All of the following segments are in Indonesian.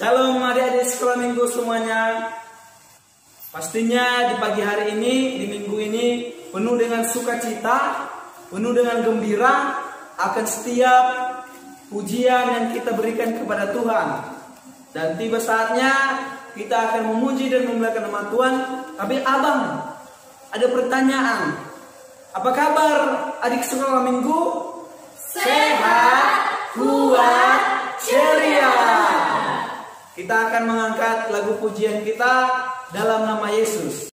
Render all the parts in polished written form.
Shalom adik-adik sekolah minggu semuanya. Pastinya di pagi hari ini, di minggu ini penuh dengan sukacita, penuh dengan gembira akan setiap pujian yang kita berikan kepada Tuhan. Dan tiba saatnya kita akan memuji dan memuliakan nama Tuhan. Tapi abang, ada pertanyaan. Apa kabar adik sekolah minggu? Sehat, kuat, ceria. Kita akan mengangkat lagu pujian kita dalam nama Yesus.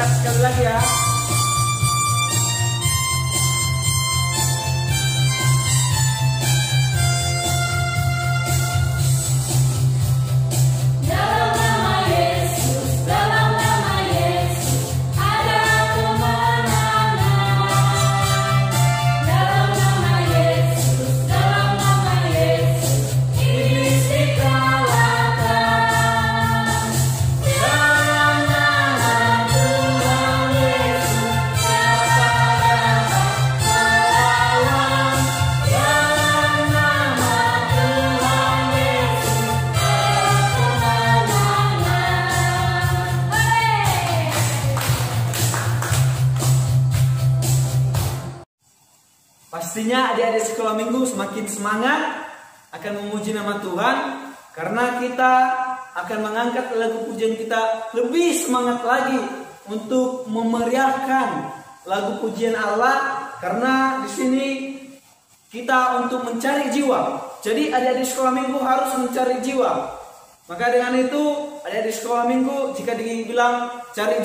Sekali lagi ya. Pastinya adik-adik sekolah minggu semakin semangat akan memuji nama Tuhan, karena kita akan mengangkat lagu pujian kita lebih semangat lagi untuk memeriahkan lagu pujian Allah, karena di sini kita untuk mencari jiwa. Jadi adik-adik sekolah minggu harus mencari jiwa. Maka dengan itu adik-adik sekolah minggu, jika dibilang cari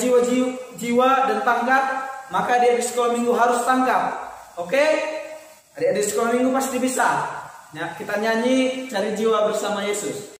jiwa dan tangkap, maka adik-adik sekolah minggu harus tangkap. Oke? Adik-adik sekolah minggu pasti bisa. Ya, kita nyanyi cari jiwa bersama Yesus.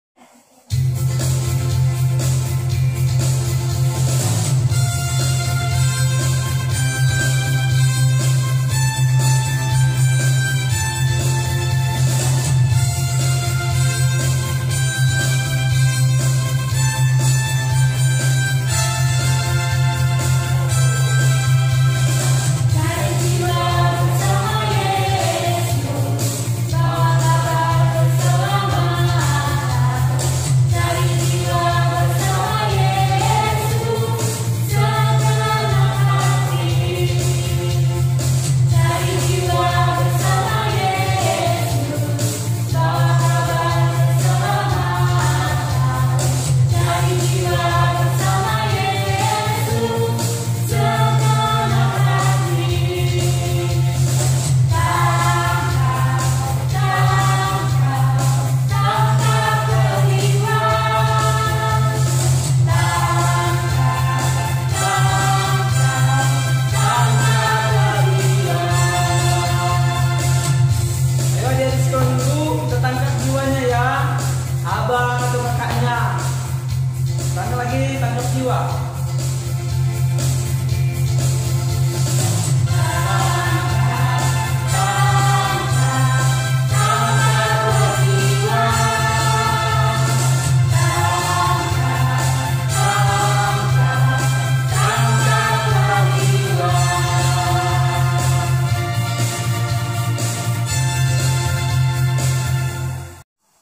Tangkap jiwa.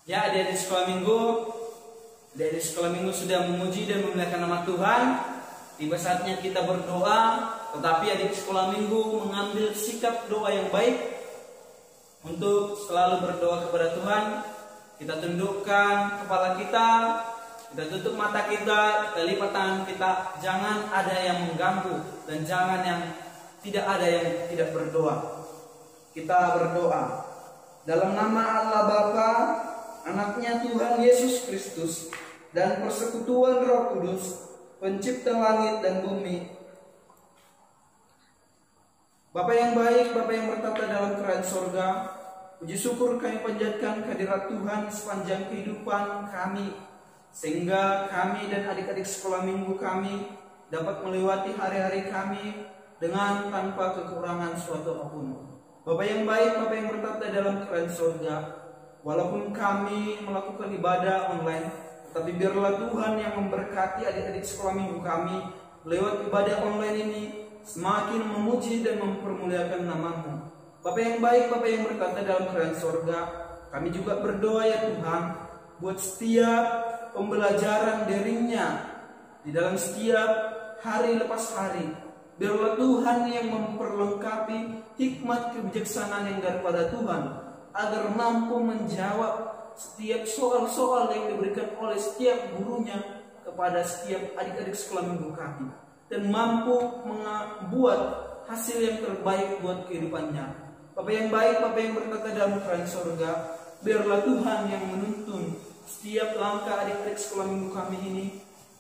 Ya, adik-adik sekolah minggu, dari sekolah minggu sudah memuji dan memuliakan nama Tuhan. Tiba saatnya kita berdoa, tetapi adik sekolah minggu mengambil sikap doa yang baik untuk selalu berdoa kepada Tuhan. Kita tundukkan kepala kita, Kita tutup mata kita lipat tangan kita, jangan ada yang mengganggu dan jangan yang tidak ada yang tidak berdoa. Kita berdoa dalam nama Allah Bapa, Anaknya Tuhan Yesus Kristus, dan persekutuan Roh Kudus, Pencipta langit dan bumi. Bapa yang baik, Bapa yang bertata dalam kerajaan sorga, puji syukur kami panjatkan kehadirat Tuhan sepanjang kehidupan kami, sehingga kami dan adik-adik sekolah minggu kami dapat melewati hari-hari kami dengan tanpa kekurangan suatu apapun. Bapa yang baik, Bapa yang bertata dalam kerajaan sorga, walaupun kami melakukan ibadah online, tetapi biarlah Tuhan yang memberkati adik-adik sekolah minggu kami lewat ibadah online ini semakin memuji dan mempermuliakan nama-Mu. Bapa yang baik, Bapa yang bertata dalam kerajaan sorga, kami juga berdoa ya Tuhan, buat setiap pembelajaran daringnya di dalam setiap hari lepas hari. Biarlah Tuhan yang memperlengkapi hikmat kebijaksanaan yang daripada Tuhan, agar mampu menjawab setiap soal-soal yang diberikan oleh setiap gurunya kepada setiap adik-adik sekolah minggu kami, dan mampu membuat hasil yang terbaik buat kehidupannya. Bapa yang baik, Bapa yang bertata dalam kerajaan sorga, biarlah Tuhan yang menuntun setiap langkah adik-adik sekolah minggu kami ini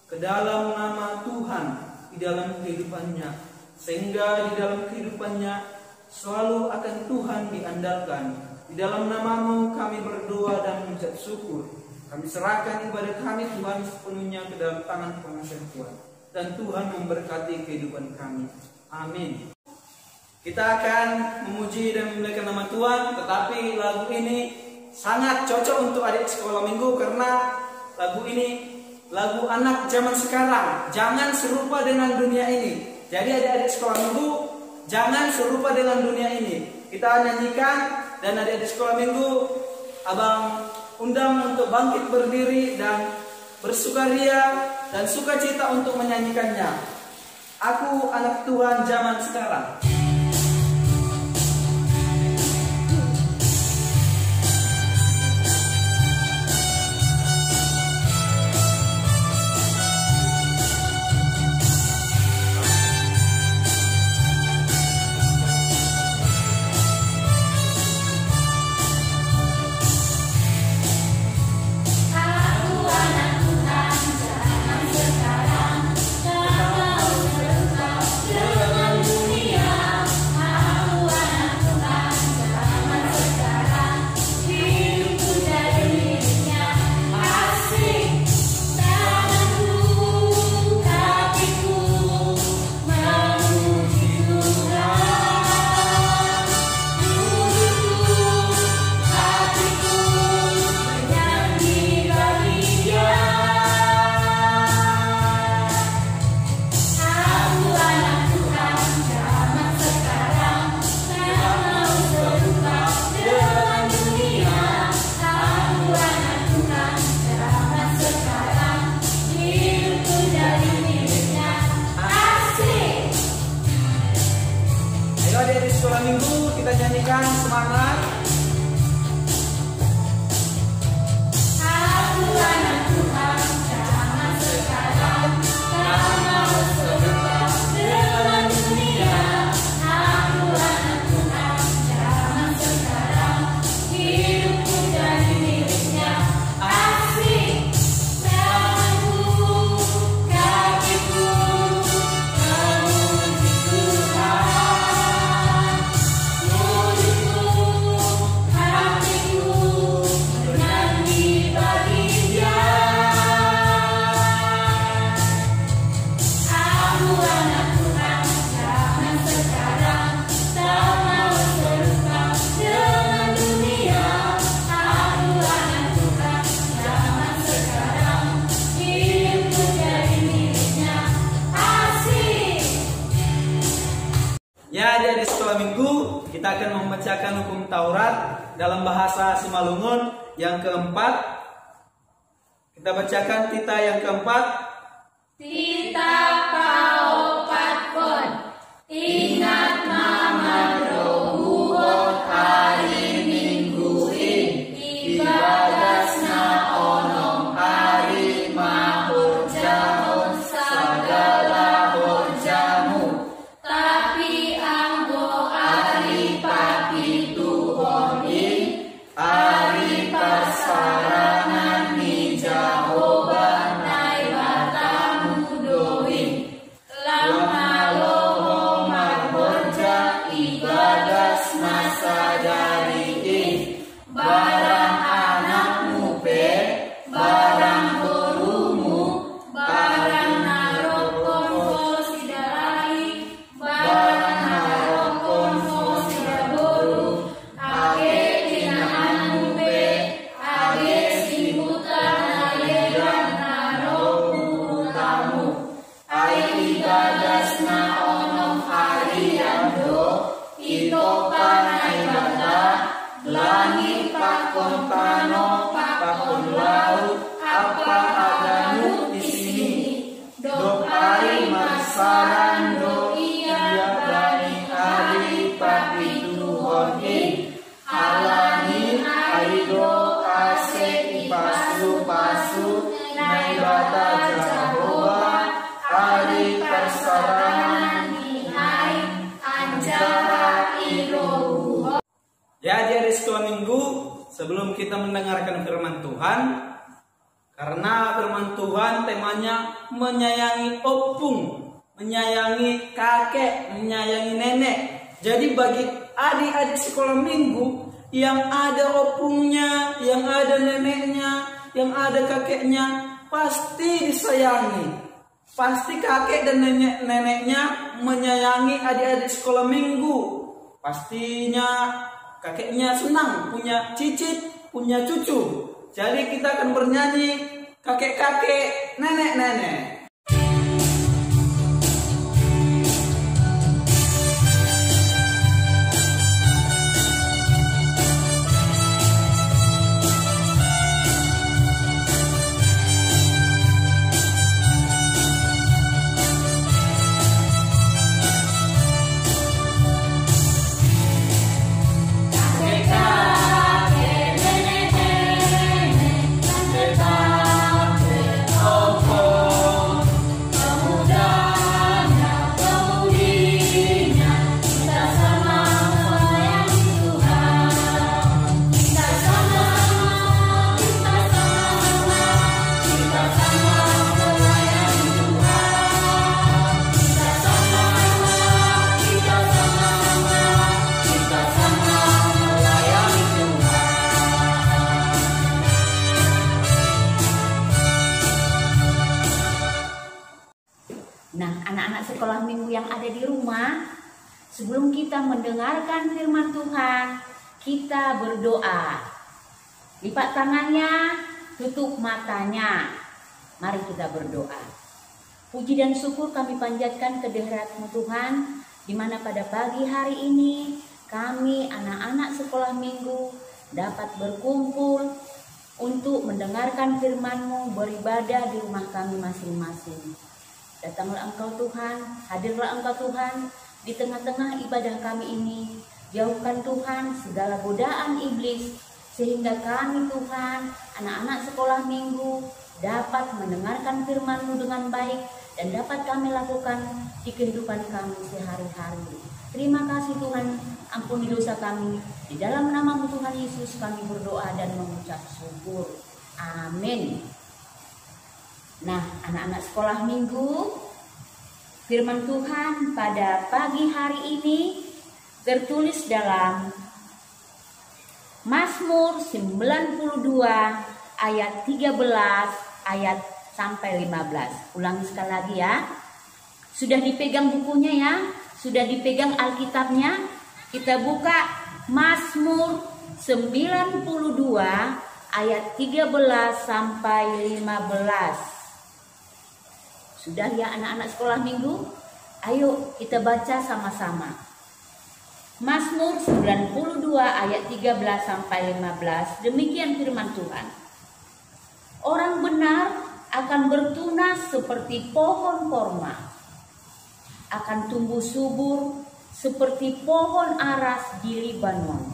ke dalam nama Tuhan di dalam kehidupannya, sehingga di dalam kehidupannya selalu akan Tuhan diandalkan. Di dalam nama-Mu kami berdoa dan mengucap syukur. Kami serahkan ibadah kami Tuhan sepenuhnya ke dalam tangan penguasa Tuhan, dan Tuhan memberkati kehidupan kami. Amin. Kita akan memuji dan memuliakan nama Tuhan, tetapi lagu ini sangat cocok untuk adik sekolah minggu karena lagu ini lagu anak zaman sekarang. Jangan serupa dengan dunia ini. Jadi adik-adik sekolah minggu, jangan serupa dengan dunia ini. Kita nyanyikan, dan adik-adik sekolah minggu, abang undang untuk bangkit berdiri dan bersukaria dan sukacita untuk menyanyikannya. Aku anak Tuhan zaman sekarang. Kita akan membacakan hukum Taurat dalam bahasa Simalungun yang keempat. Kita bacakan tita yang keempat. Tita kaopat pon, ingat nama rohuot hari minggu in, ibadas na onong hari kita mendengarkan firman Tuhan. Karena firman Tuhan temanya menyayangi opung, menyayangi kakek, menyayangi nenek. Jadi bagi adik-adik sekolah minggu yang ada opungnya, yang ada neneknya, yang ada kakeknya, pasti disayangi. Pasti kakek dan neneknya menyayangi adik-adik sekolah minggu. Pastinya kakeknya senang punya cicit, punya cucu. Jadi kita akan bernyanyi kakek-kakek, nenek-nenek. Nah, anak-anak sekolah minggu yang ada di rumah, sebelum kita mendengarkan firman Tuhan, kita berdoa. Lipat tangannya, tutup matanya. Mari kita berdoa. Puji dan syukur kami panjatkan kehadirat-Mu Tuhan, di mana pada pagi hari ini kami anak-anak sekolah minggu dapat berkumpul untuk mendengarkan firman-Mu, beribadah di rumah kami masing-masing. Datanglah Engkau Tuhan, hadirlah Engkau Tuhan di tengah-tengah ibadah kami ini. Jauhkan Tuhan segala godaan iblis, sehingga kami Tuhan, anak-anak sekolah minggu, dapat mendengarkan firman-Mu dengan baik dan dapat kami lakukan di kehidupan kami sehari-hari. Terima kasih Tuhan, ampuni dosa kami. Di dalam nama-Mu Tuhan Yesus kami berdoa dan mengucap syukur. Amin. Nah, anak-anak sekolah minggu, firman Tuhan pada pagi hari ini tertulis dalam Mazmur 92 ayat 13 ayat sampai 15. Ulangi sekali lagi ya. Sudah dipegang bukunya ya? Sudah dipegang Alkitabnya? Kita buka Mazmur 92 ayat 13 sampai 15. Sudah ya anak-anak sekolah minggu? Ayo kita baca sama-sama. Mazmur 92 ayat 13 sampai 15. Demikian firman Tuhan. Orang benar akan bertunas seperti pohon korma, akan tumbuh subur seperti pohon aras di Libanon.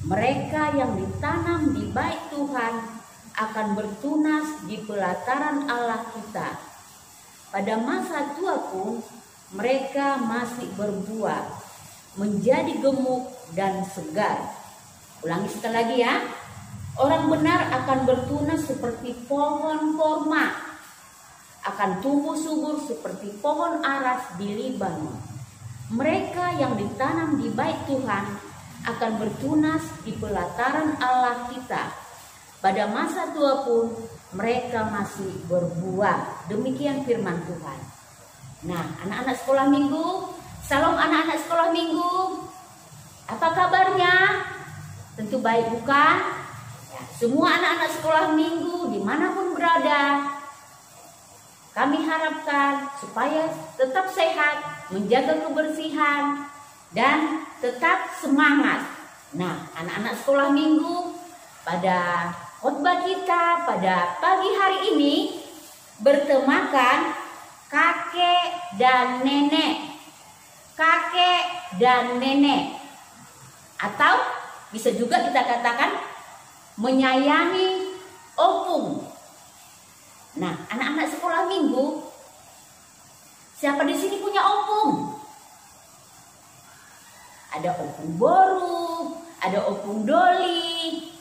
Mereka yang ditanam di bait Tuhan akan bertunas di pelataran Allah kita. Pada masa tua pun mereka masih berbuah, menjadi gemuk dan segar. Ulangi sekali lagi ya. Orang benar akan bertunas seperti pohon korma, akan tumbuh subur seperti pohon aras di Libanon. Mereka yang ditanam di bait Tuhan akan bertunas di pelataran Allah kita. Pada masa tua pun mereka masih berbuah. Demikian firman Tuhan. Nah, anak-anak sekolah minggu, salam anak-anak sekolah minggu. Apa kabarnya? Tentu baik bukan? Ya, semua anak-anak sekolah minggu dimanapun berada, kami harapkan supaya tetap sehat, menjaga kebersihan, dan tetap semangat. Nah, anak-anak sekolah minggu, pada khotbah kita pada pagi hari ini bertemakan kakek dan nenek. Kakek dan nenek. Atau bisa juga kita katakan menyayangi opung. Nah, anak-anak sekolah minggu, siapa di sini punya opung? Ada opung Boru, ada opung Doli.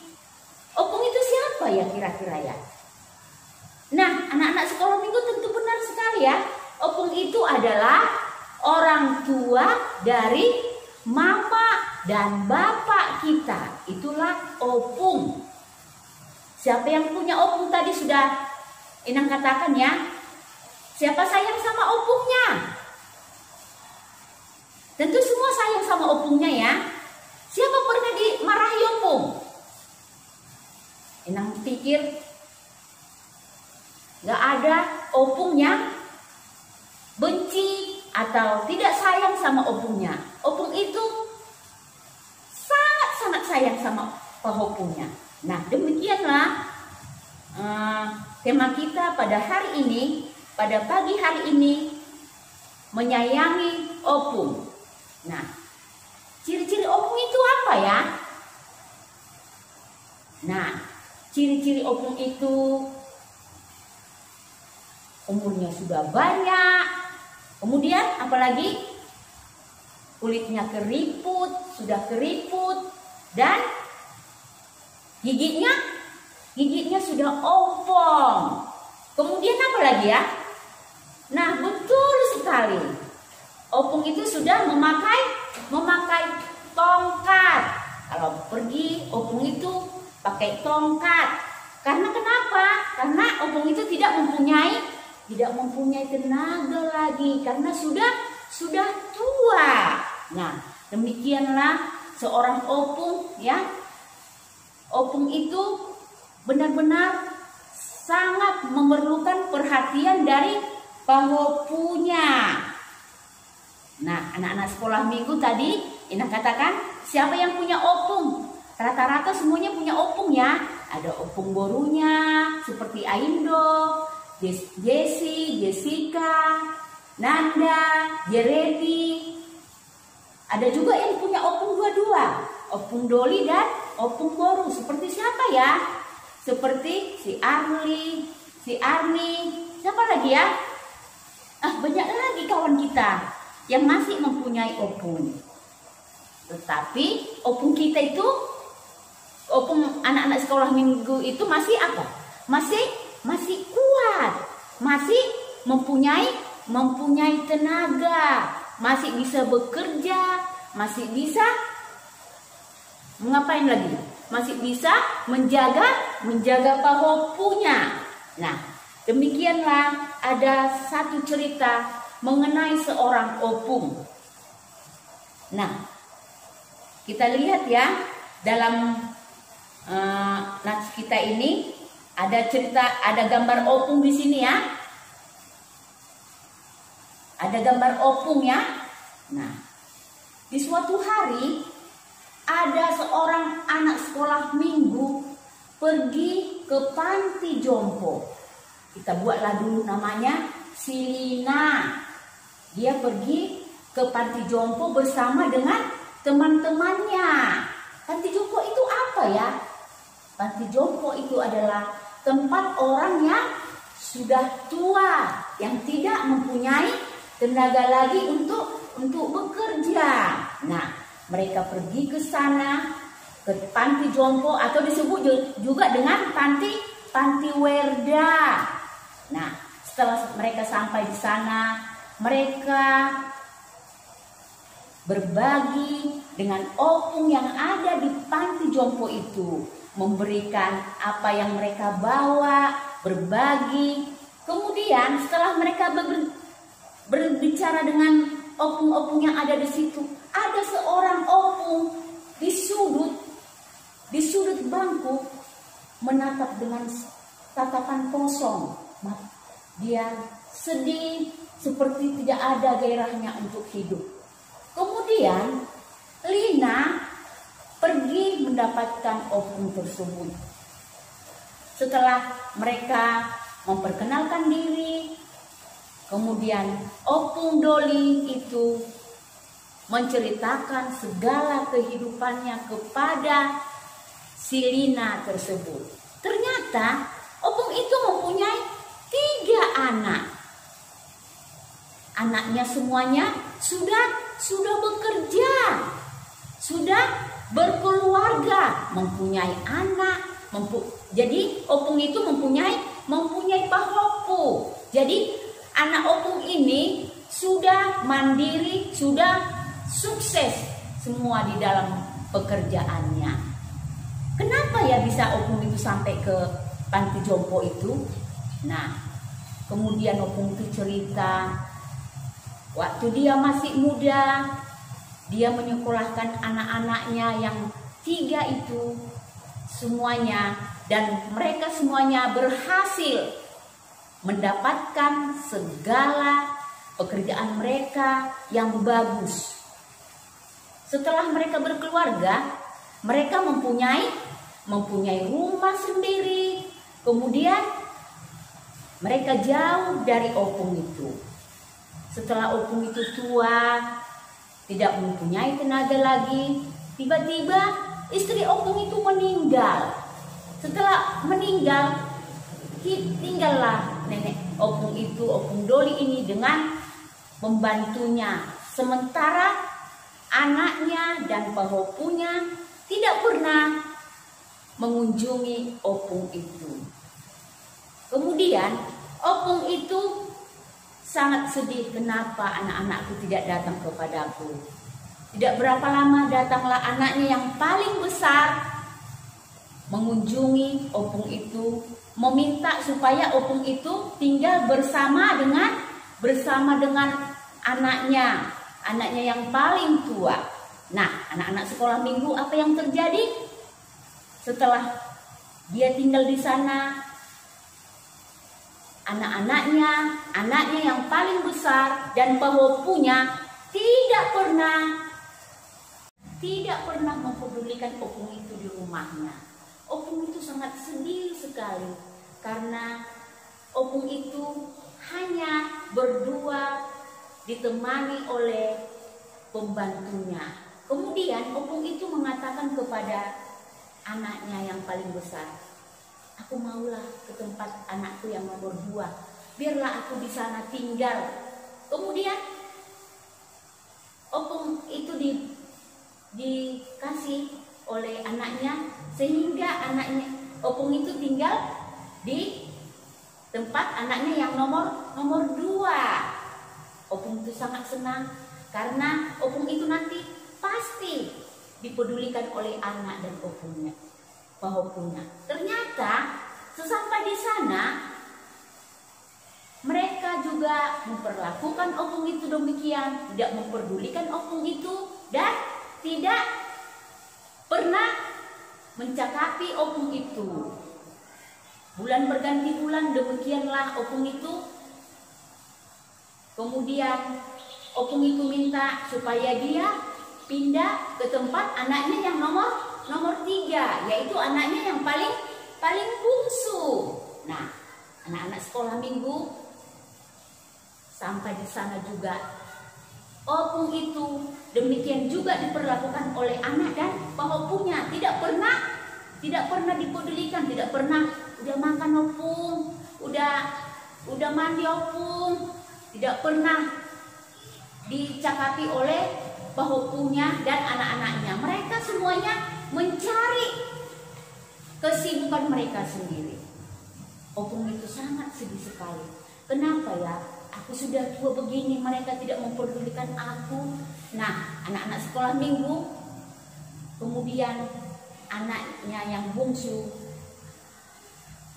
apa ya kira-kira ya? Nah, anak-anak sekolah minggu tentu benar sekali ya. Opung itu adalah orang tua dari mama dan bapak kita. Itulah opung. Siapa yang punya opung tadi sudah Inang katakan ya. Siapa sayang sama opungnya? Tentu semua sayang sama opungnya ya. Siapa pernah dimarahi opung? Inang pikir gak ada opung yang benci atau tidak sayang sama opungnya. Opung itu sangat-sangat sayang sama opungnya. Nah, demikianlah tema kita pada hari ini, pada pagi hari ini, menyayangi opung. Nah, ciri-ciri opung itu apa ya? Nah, ciri-ciri opung itu umurnya sudah banyak, kemudian apalagi kulitnya keriput, sudah keriput, dan gigitnya sudah ompong. Kemudian apa lagi ya? Nah, betul sekali. Opung itu sudah memakai tongkat. Kalau pergi, opung itu pakai tongkat. Karena kenapa? Karena opung itu tidak mempunyai tenaga lagi karena sudah tua. Nah, demikianlah seorang opung ya. Opung itu benar-benar sangat memerlukan perhatian dari pengopunya. Nah, anak-anak sekolah minggu tadi Inah katakan siapa yang punya opung? Rata-rata semuanya punya opung ya. Ada opung borunya seperti Aindo, Jessie, Jessica, Nanda, Jeremy. Ada juga yang punya opung dua-dua, opung Doli dan opung boru. Seperti siapa ya? Seperti si Arli, si Arni. Siapa lagi ya? Banyak lagi kawan kita yang masih mempunyai opung. Tetapi opung kita itu, opung anak-anak sekolah minggu itu masih apa? Masih kuat, masih mempunyai tenaga, masih bisa bekerja, masih bisa ngapain lagi? Masih bisa menjaga pahopunya. Nah, demikianlah ada satu cerita mengenai seorang opung. Nah, kita lihat ya dalam nats kita ini ada cerita, ada gambar opung di sini ya. Ada gambar opung ya. Nah, di suatu hari ada seorang anak sekolah minggu pergi ke panti jompo. Kita buatlah dulu namanya Silina. Dia pergi ke panti jompo bersama dengan teman-temannya. Panti jompo itu apa ya? Panti jompo itu adalah tempat orang yang sudah tua, yang tidak mempunyai tenaga lagi untuk bekerja. Nah, mereka pergi ke sana, ke panti jompo atau disebut juga dengan panti werda. Nah, setelah mereka sampai di sana, mereka berbagi dengan opung yang ada di panti jompo itu, memberikan apa yang mereka bawa, berbagi. Kemudian setelah mereka berbicara dengan opung-opung yang ada di situ, ada seorang opung di sudut bangku menatap dengan tatapan kosong. Dia sedih, seperti tidak ada gairahnya untuk hidup. Kemudian Lina pergi mendapatkan opung tersebut. Setelah mereka memperkenalkan diri, kemudian opung Doli itu menceritakan segala kehidupannya kepada si Lina tersebut. Ternyata opung itu mempunyai 3 anak. Anaknya semuanya sudah bekerja, sudah berkeluarga, mempunyai anak, Jadi opung itu mempunyai pahopu. Jadi anak opung ini sudah mandiri, sudah sukses semua di dalam pekerjaannya. Kenapa ya bisa opung itu sampai ke panti jompo itu? Nah, kemudian opung itu cerita, waktu dia masih muda, dia menyekolahkan anak-anaknya yang 3 itu semuanya, dan mereka semuanya berhasil mendapatkan segala pekerjaan mereka yang bagus. Setelah mereka berkeluarga, mereka mempunyai rumah sendiri. Kemudian mereka jauh dari opung itu. Setelah opung itu tua, tidak mempunyai tenaga lagi, tiba-tiba istri opung itu meninggal. Setelah meninggal, tinggallah nenek opung itu, opung Doli ini dengan membantunya. Sementara anaknya dan pahopunya tidak pernah mengunjungi opung itu. Kemudian opung itu sangat sedih, kenapa anak-anakku tidak datang kepadaku. Tidak berapa lama datanglah anaknya yang paling besar mengunjungi opung itu, meminta supaya opung itu tinggal bersama dengan anaknya yang paling tua. Nah, anak-anak sekolah minggu, apa yang terjadi? Setelah dia tinggal di sana, anaknya yang paling besar dan pahopunya tidak pernah mempedulikan opung itu di rumahnya. Opung itu sangat sedih sekali karena opung itu hanya berdua ditemani oleh pembantunya. Kemudian opung itu mengatakan kepada anaknya yang paling besar, "Aku maulah ke tempat anakku yang nomor 2. Biarlah aku di sana tinggal." Kemudian opung itu dikasih oleh anaknya, sehingga opung itu tinggal di tempat anaknya yang nomor 2. Opung itu sangat senang karena opung itu nanti pasti dipedulikan oleh anak dan pahopunya. Ternyata sesampai di sana mereka juga memperlakukan opung itu demikian, tidak memperdulikan opung itu dan tidak pernah mencakapi opung itu. Bulan berganti bulan, demikianlah opung itu. Kemudian opung itu minta supaya dia pindah ke tempat anaknya yang nomor 3, yaitu anaknya yang paling bungsu. Nah, anak-anak sekolah minggu sampai di sana juga opung itu demikian juga diperlakukan oleh anak dan pahopunya. Tidak pernah dipedulikan, tidak pernah udah makan opung, udah mandi opung, tidak pernah dicakapi oleh pahopunya dan anak-anaknya. Mereka semuanya mencari kesibukan mereka sendiri. Opung itu sangat sedih sekali. Kenapa ya? Aku sudah tua begini, mereka tidak mempedulikan aku. Nah, anak-anak sekolah minggu, kemudian anaknya yang bungsu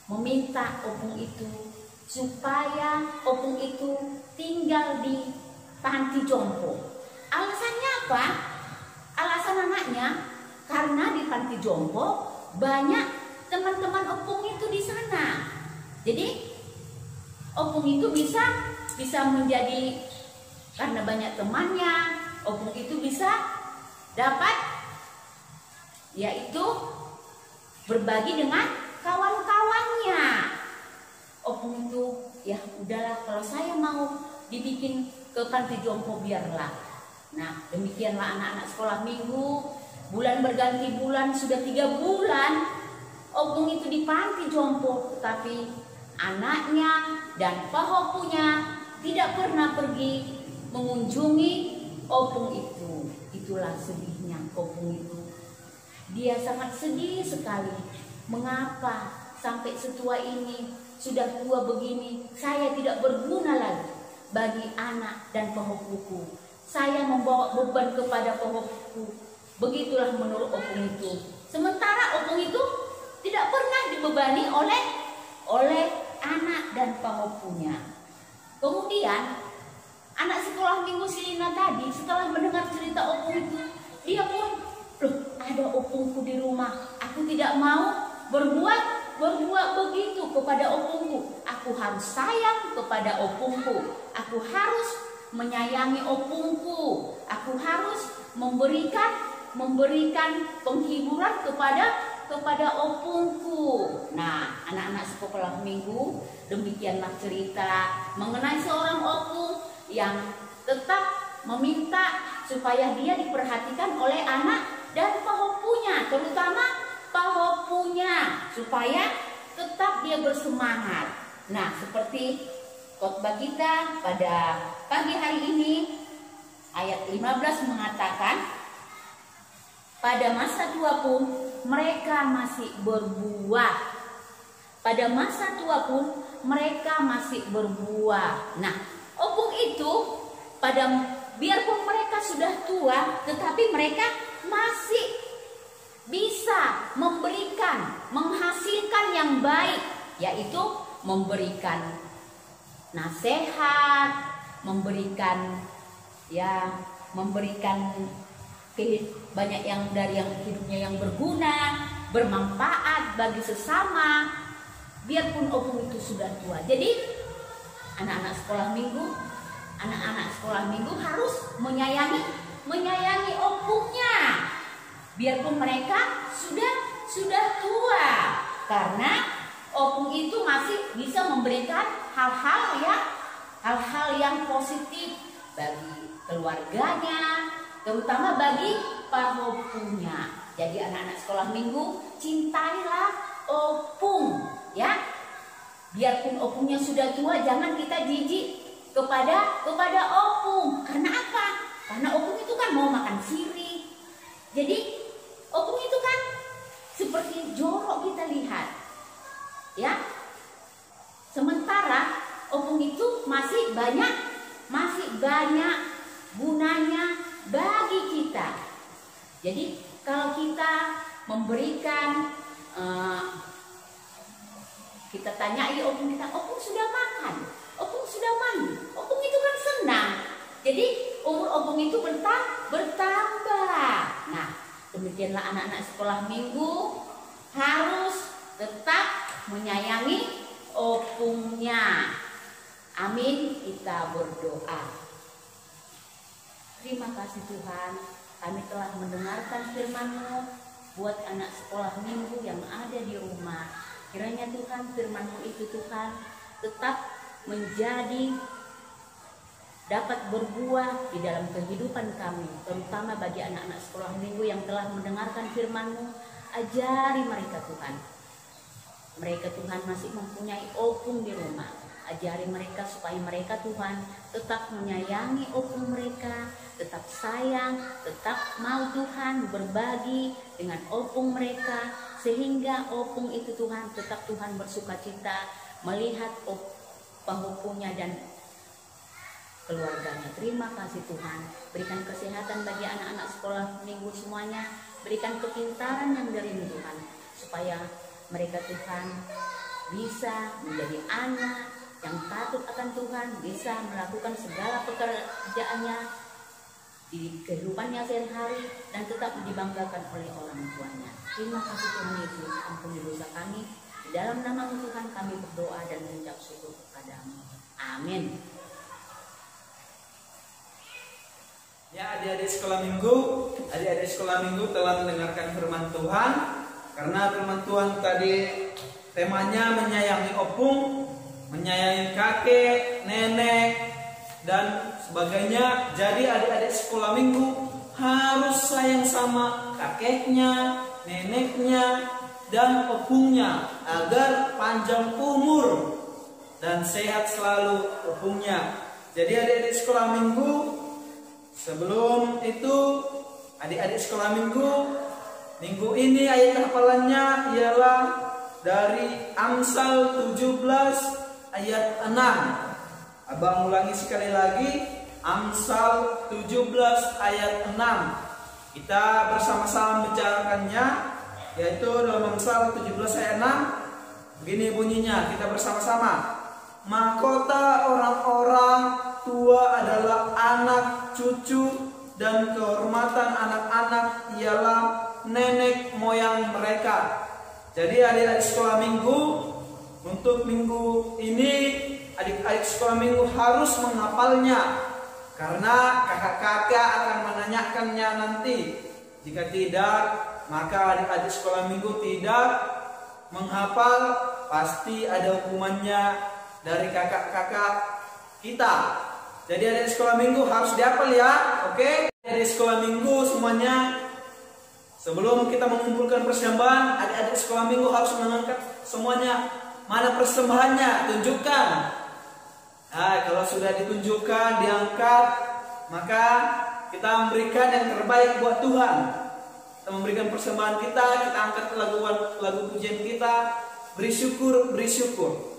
meminta opung itu supaya opung itu tinggal di panti jompo. Alasannya apa? Alasan anaknya karena di panti jompo banyak teman-teman opung itu di sana. Jadi opung itu bisa menjadi, karena banyak temannya, opung itu bisa dapat yaitu berbagi dengan kawan-kawannya. Opung itu ya udahlah, kalau saya mau dibikin ke panti jompo biarlah. Nah, demikianlah anak-anak sekolah minggu. Bulan berganti bulan, sudah 3 bulan opung itu di panti jompo, tetapi anaknya dan pahopunya tidak pernah pergi mengunjungi opung itu. Itulah sedihnya opung itu. Dia sangat sedih sekali mengapa sampai setua ini, sudah tua begini, saya tidak berguna lagi bagi anak dan pahopuku. Saya membawa beban kepada pahopuku. Begitulah menurut opung itu. Sementara opung itu tidak pernah dibebani oleh anak dan pahopunya. Kemudian anak sekolah minggu Silina tadi setelah mendengar cerita opung itu, dia pun, loh, ada opungku di rumah. Aku tidak mau berbuat begitu kepada opungku. Aku harus sayang kepada opungku. Aku harus menyayangi opungku. Aku harus memberikan penghiburan kepada opungku. Nah, anak-anak sekolah minggu, demikianlah cerita mengenai seorang opung yang tetap meminta supaya dia diperhatikan oleh anak dan pahopunya, terutama pahopunya, supaya tetap dia bersemangat. Nah, seperti khotbah kita pada pagi hari ini, ayat 15 mengatakan, pada masa tua pun mereka masih berbuah. Pada masa tua pun mereka masih berbuah. Nah, opung itu biarpun mereka sudah tua, tetapi mereka masih bisa menghasilkan yang baik, yaitu memberikan nasihat, memberikan banyak yang dari yang hidupnya yang berguna, bermanfaat bagi sesama, biarpun opung itu sudah tua. Jadi anak-anak sekolah minggu harus menyayangi opungnya, biarpun mereka sudah tua, karena opung itu masih bisa memberikan hal-hal yang positif bagi keluarganya, terutama bagi pahopunya. Jadi anak-anak sekolah minggu, cintailah opung, ya. Biarpun opungnya sudah tua, jangan kita jijik kepada opung. Karena apa? Karena opung itu kan mau makan sirih. Jadi opung itu kan seperti jorok kita lihat, ya. Sementara opung itu masih banyak gunanya bagi kita. Jadi kalau kita memberikan, kita tanyai opung kita, opung sudah makan, opung sudah mandi, opung itu kan senang. Jadi umur opung itu bertambah. Nah, demikianlah anak-anak sekolah minggu harus tetap menyayangi opungnya. Amin, kita berdoa. Terima kasih Tuhan, kami telah mendengarkan firman-Mu buat anak sekolah minggu yang ada di rumah. Kiranya Tuhan, firman-Mu itu Tuhan tetap dapat berbuah di dalam kehidupan kami, terutama bagi anak-anak sekolah minggu yang telah mendengarkan firman-Mu. Ajari mereka Tuhan. Mereka Tuhan masih mempunyai opung di rumah. Ajari mereka supaya mereka Tuhan tetap menyayangi opung mereka, tetap sayang, tetap mau Tuhan berbagi dengan opung mereka, sehingga opung itu Tuhan tetap Tuhan bersukacita melihat pahopunya dan keluarganya. Terima kasih Tuhan, berikan kesehatan bagi anak-anak sekolah minggu semuanya, berikan kepintaran yang dari-Mu Tuhan, supaya mereka Tuhan bisa menjadi anak yang takut akan Tuhan, bisa melakukan segala pekerjaannya di kehidupannya sehari-hari dan tetap dibanggakan oleh orang tuanya. Terima kasih Tuhan Yesus, ampuni dosa kami. Di dalam nama-Mu Tuhan kami berdoa dan mengucap syukur kepada-Mu. Amin. Ya, adik-adik sekolah minggu telah mendengarkan firman Tuhan. Karena firman Tuhan tadi temanya menyayangi opung, menyayangi kakek, nenek, dan sebagainya. Jadi adik-adik sekolah minggu harus sayang sama kakeknya, neneknya, dan opungnya agar panjang umur dan sehat selalu opungnya. Jadi adik-adik sekolah minggu, sebelum itu adik-adik sekolah minggu Minggu ini ayat hafalannya ialah dari Amsal 17 ayat 6. Abang ulangi sekali lagi, Amsal 17 ayat 6. Kita bersama-sama membicarakannya, yaitu dalam Amsal 17 ayat 6. Begini bunyinya, kita bersama-sama. Mahkota orang-orang tua adalah anak cucu, dan kehormatan anak-anak ialah nenek moyang mereka. Jadi adik-adik sekolah minggu, untuk minggu ini adik-adik sekolah minggu harus menghafalnya, karena kakak-kakak akan menanyakannya nanti. Jika tidak, maka adik-adik sekolah minggu tidak menghafal, pasti ada hukumannya dari kakak-kakak kita. Jadi adik sekolah minggu harus dihafal ya, oke? Adik sekolah minggu semuanya, sebelum kita mengumpulkan persembahan, adik-adik sekolah minggu harus mengangkat semuanya. Mana persembahannya? Tunjukkan. Nah, kalau sudah ditunjukkan, diangkat, maka kita memberikan yang terbaik buat Tuhan. Kita memberikan persembahan kita angkat lagu pujian kita, beri syukur, beri syukur.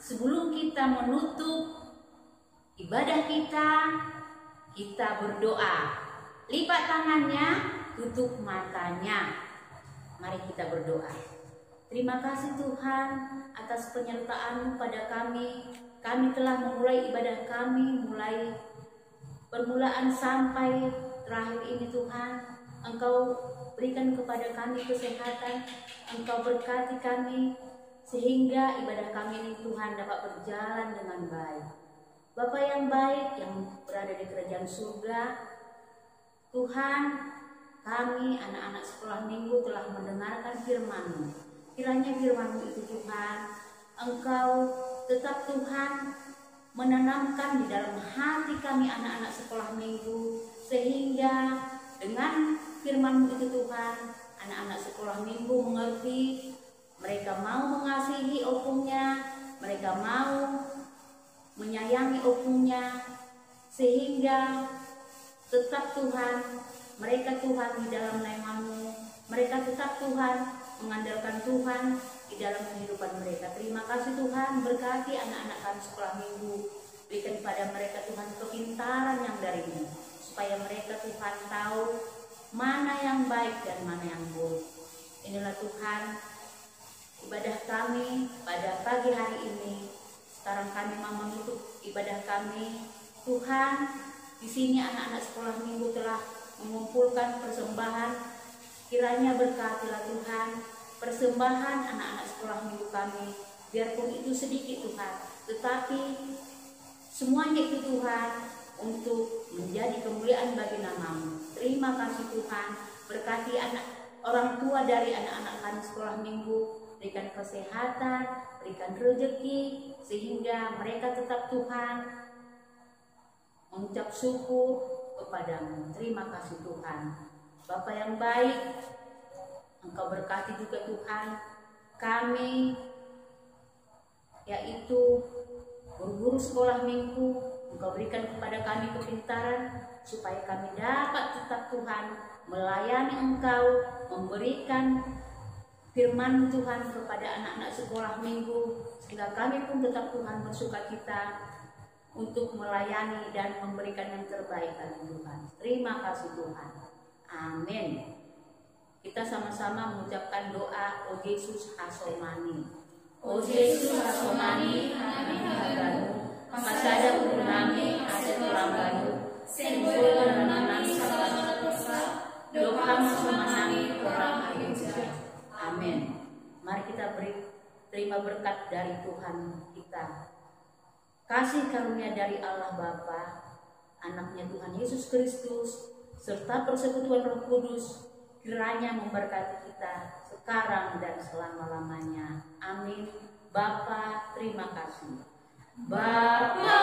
Sebelum kita menutup ibadah kita berdoa. Lipat tangannya, tutup matanya. Mari kita berdoa. Terima kasih Tuhan atas penyertaan-Mu pada kami. Kami telah memulai ibadah kami, mulai permulaan sampai terakhir ini Tuhan. Engkau berikan kepada kami kesehatan, Engkau berkati kami, sehingga ibadah kami ini Tuhan dapat berjalan dengan baik. Bapa yang baik yang berada di kerajaan surga, Tuhan, kami anak-anak sekolah minggu telah mendengarkan firman-Mu. Kiranya firman-Mu itu Tuhan, Engkau tetap Tuhan menanamkan di dalam hati kami anak-anak sekolah minggu, sehingga dengan firman-Mu itu Tuhan, anak-anak sekolah minggu mengerti. Mereka mau mengasihi opungnya, mereka mau menyayangi opungnya, sehingga tetap Tuhan, mereka Tuhan di dalam nama-Mu, mereka tetap Tuhan mengandalkan Tuhan di dalam kehidupan mereka. Terima kasih Tuhan, berkati anak-anak kami sekolah minggu, berikan pada mereka Tuhan kepintaran yang dari-Mu, supaya mereka Tuhan tahu mana yang baik dan mana yang buruk. Inilah Tuhan ibadah kami pada pagi hari ini. Sekarang kami mau menutup ibadah kami. Tuhan, di sini anak-anak sekolah minggu telah mengumpulkan persembahan. Kiranya berkatilah Tuhan persembahan anak-anak sekolah minggu kami. Biarpun itu sedikit Tuhan, tetapi semuanya itu Tuhan untuk menjadi kemuliaan bagi nama-Mu. Terima kasih Tuhan, berkati orang tua dari anak-anak kami sekolah minggu. Berikan kesehatan, berikan rezeki, sehingga mereka tetap Tuhan mengucap syukur kepada-Mu. Terima kasih Tuhan. Bapa yang baik, Engkau berkati juga Tuhan kami, yaitu guru-guru sekolah minggu. Engkau berikan kepada kami kepintaran, supaya kami dapat tetap Tuhan melayani Engkau, memberikan firman Tuhan kepada anak-anak sekolah minggu, sehingga kami pun tetap Tuhan bersukacita untuk melayani dan memberikan yang terbaik bagi Tuhan. Terima kasih Tuhan. Amin. Kita sama-sama mengucapkan doa, O Yesus hasomani. O Yesus hasomani, kami harganu, masada purnami, aset rambanu, simbol menanami sabana dosa, dokam semanami orang Indonesia. Amin. Mari kita terima berkat dari Tuhan kita. Kasih karunia dari Allah Bapa, Anaknya Tuhan Yesus Kristus, serta persekutuan Roh Kudus, kiranya memberkati kita sekarang dan selama-lamanya. Amin. Bapa, terima kasih. Bapa